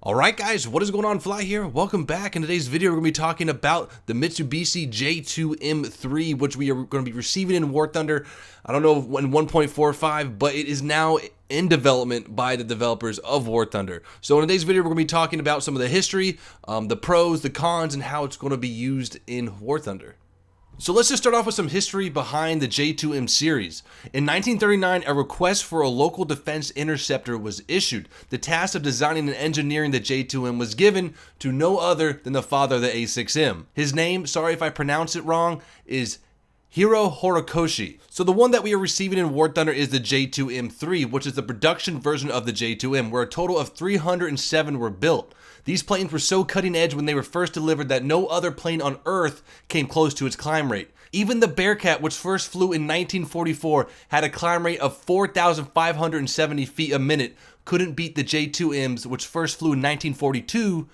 Alright guys, what is going on? Fly here. Welcome back. In today's video we're going to be talking about the Mitsubishi J2M3, which we are going to be receiving in War Thunder. I don't know when 1.45, but it is now in development by the developers of War Thunder. So in today's video we're going to be talking about some of the history, the pros, the cons, and how it's going to be used in War Thunder. So let's just start off with some history behind the J2M series. In 1939, a request for a local defense interceptor was issued. The task of designing and engineering the J2M was given to no other than the father of the A6M. His name, sorry if I pronounce it wrong, is Jiro Horikoshi. So the one that we are receiving in War Thunder is the J2M3, which is the production version of the J2M, where a total of 307 were built. These planes were so cutting edge when they were first delivered that no other plane on Earth came close to its climb rate. Even the Bearcat, which first flew in 1944, had a climb rate of 4,570 feet a minute, couldn't beat the J2Ms, which first flew in 1942,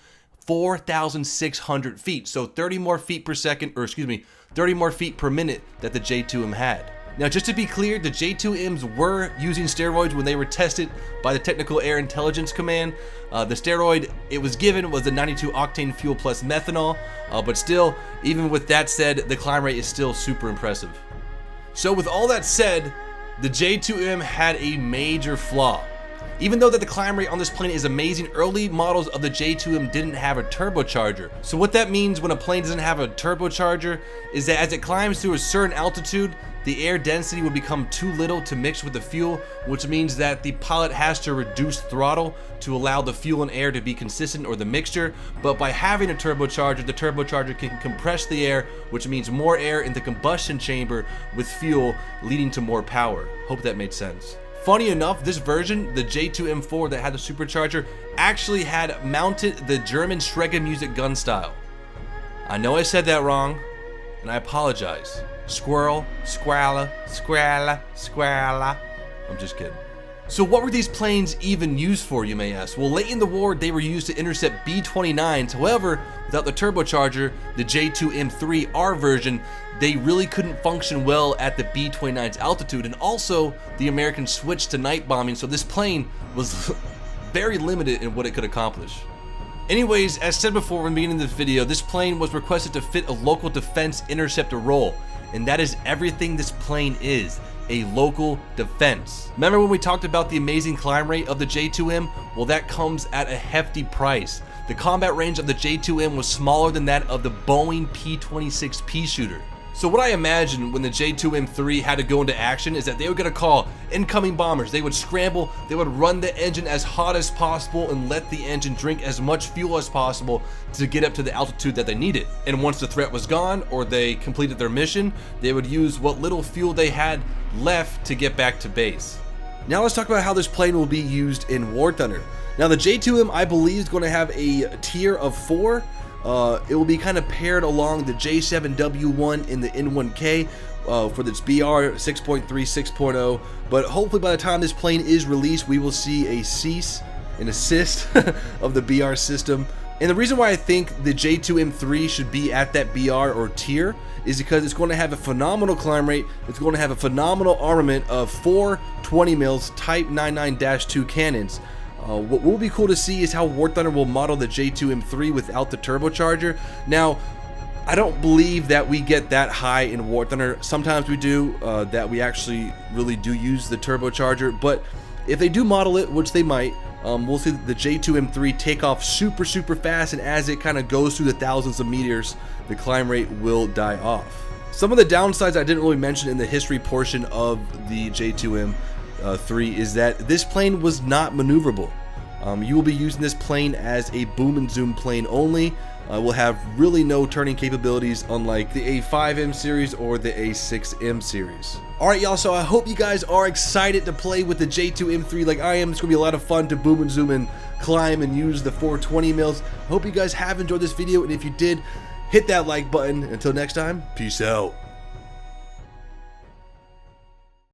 4,600 feet. So 30 more feet per second, or excuse me, 30 more feet per minute that the J2M had. Now, just to be clear, the J2Ms were using steroids when they were tested by the Technical Air Intelligence Command. The steroid it was given was the 92 octane fuel plus methanol, but still, even with that said, the climb rate is still super impressive. So with all that said, the J2M had a major flaw. Even though that the climb rate on this plane is amazing, early models of the J2M didn't have a turbocharger. So what that means when a plane doesn't have a turbocharger is that as it climbs to a certain altitude, the air density would become too little to mix with the fuel, which means that the pilot has to reduce throttle to allow the fuel and air to be consistent, or the mixture. But by having a turbocharger, the turbocharger can compress the air, which means more air in the combustion chamber with fuel, leading to more power. Hope that made sense. Funny enough, this version, the J2M4 that had the supercharger, actually had mounted the German Schräge Musik gun style. I know I said that wrong, and I apologize. Squirrel, squalla, squalla, squalla. I'm just kidding. So what were these planes even used for, you may ask? Well, late in the war, they were used to intercept B-29s. However, without the turbocharger, the J2M3 R version, they really couldn't function well at the B-29's altitude. And also, the Americans switched to night bombing, so this plane was very limited in what it could accomplish. Anyways, as said before when beginning this video, this plane was requested to fit a local defense interceptor role. And that is everything this plane is, a local defense. Remember when we talked about the amazing climb rate of the J2M? Well, that comes at a hefty price. The combat range of the J2M was smaller than that of the Boeing P-26 pea shooter. So what I imagine when the J2M3 had to go into action is that they would get a call, incoming bombers, they would scramble, they would run the engine as hot as possible and let the engine drink as much fuel as possible to get up to the altitude that they needed. And once the threat was gone, or they completed their mission, they would use what little fuel they had left to get back to base. Now let's talk about how this plane will be used in War Thunder. Now the J2M, I believe, is going to have a tier of 4. It will be kind of paired along the J7W1 in the N1K for this BR 6.3, 6.0. But hopefully by the time this plane is released, we will see a cease and assist of the BR system. And the reason why I think the J2M3 should be at that BR or tier is because it's going to have a phenomenal climb rate. It's going to have a phenomenal armament of 4 20 mils Type 99-2 cannons. What will be cool to see is how War Thunder will model the J2M3 without the turbocharger. Now, I don't believe that we get that high in War Thunder. Sometimes we do, that we actually really do use the turbocharger. But if they do model it, which they might, we'll see the J2M3 take off super fast, and as it kind of goes through the thousands of meters, the climb rate will die off. Some of the downsides I didn't really mention in the history portion of the J2M3 is that this plane was not maneuverable. You will be using this plane as a boom and zoom plane only. Will have really no turning capabilities, unlike the A5M series or the A6M series. Alright y'all, so I hope you guys are excited to play with the J2M3 like I am. It's going to be a lot of fun to boom and zoom and climb and use the 420 mils. I hope you guys have enjoyed this video, and if you did, hit that like button. Until next time, peace out.